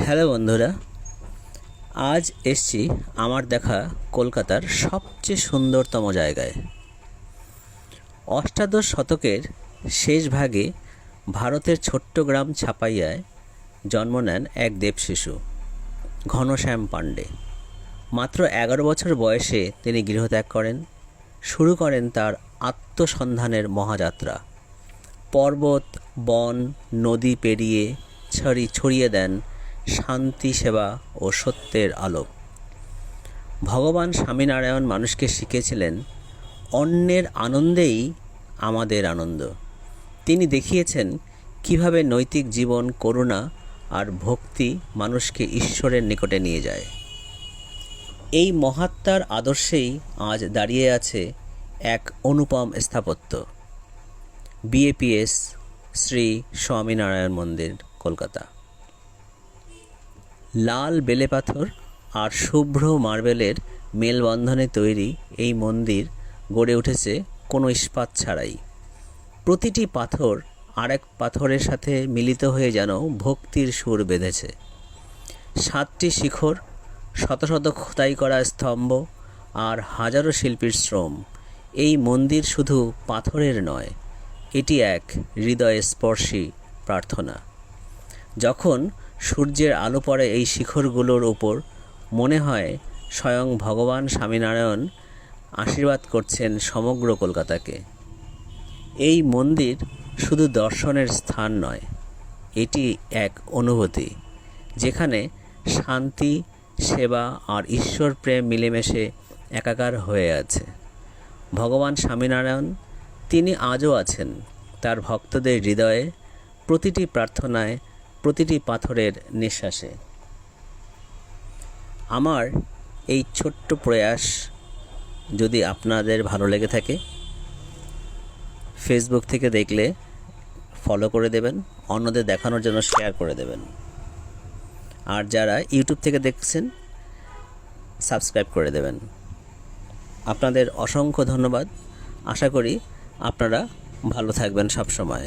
Hello বন্ধুরা, আজ এসছি আমার দেখা কলকাতার সবচেয়ে সুন্দরতম জায়গায়। অষ্টাদশ শতকের শেষ ভাগে ভারতের ছোট্ট গ্রাম ছাপাইয়ায় জন্ম নেন এক দেবশিশু, ঘনশ্যাম পাণ্ডে। মাত্র 11 বছর বয়সে তিনি গৃহত্যাগ করেন, শুরু করেন তার আত্মসন্ধানের মহাযাত্রা। পর্বত, বন, নদী পেরিয়ে ছড়িয়ে দেন শান্তি, সেবা ও সত্যের আলো। ভগবান স্বামীনারায়ণ মানুষকে শিখিয়েছিলেন, অন্যের আনন্দেই আমাদের আনন্দ। তিনি দেখিয়েছেন কিভাবে নৈতিক জীবন, করুণা আর ভক্তি মানুষকে ঈশ্বরের নিকটে নিয়ে যায়। এই মহাত্মার আদর্শেই আজ দাঁড়িয়ে আছে এক অনুপম স্থাপত্য, বিএপিএস শ্রী স্বামীনারায়ণ মন্দির, কলকাতা। লাল বেলে পাথর আর শুভ্র মার্বেলের মেলবন্ধনে তৈরি এই মন্দির গড়ে উঠেছে কোনো ইস্পাত ছাড়াই। প্রতিটি পাথর আরেক পাথরের সাথে মিলিত হয়ে যেন ভক্তির সুর বেঁধেছে। 7টি শিখর, শত শত খোদাই করা স্তম্ভ আর হাজারো শিল্পীর শ্রম। এই মন্দির শুধু পাথরের নয়, এটি এক হৃদয়স্পর্শী প্রার্থনা। যখন সূর্যের আলো পড়ে এই শিখরগুলোর উপর, মনে হয় স্বয়ং ভগবান স্বামীনারায়ণ আশীর্বাদ করছেন সমগ্র কলকাতাকে। এই মন্দির শুধু দর্শনের স্থান নয়, এটি এক অনুভূতি, যেখানে শান্তি, সেবা আর ঈশ্বর প্রেম মিলেমিশে একাকার হয়ে আছে। ভগবান স্বামীনারায়ণ, তিনি আজও আছেন তার ভক্তদের হৃদয়ে, প্রতিটি প্রার্থনায়, প্রতিটি পাথরের নিঃশ্বাসে। আমার এই ছোট্ট প্রয়াস যদি আপনাদের ভালো লেগে থাকে, ফেসবুক থেকে দেখলে ফলো করে দেবেন, অন্যদের দেখানোর জন্য শেয়ার করে দেবেন। আর যারা ইউটিউব থেকে দেখছেন, সাবস্ক্রাইব করে দেবেন। আপনাদের অসংখ্য ধন্যবাদ। আশা করি আপনারা ভালো থাকবেন সব সময়।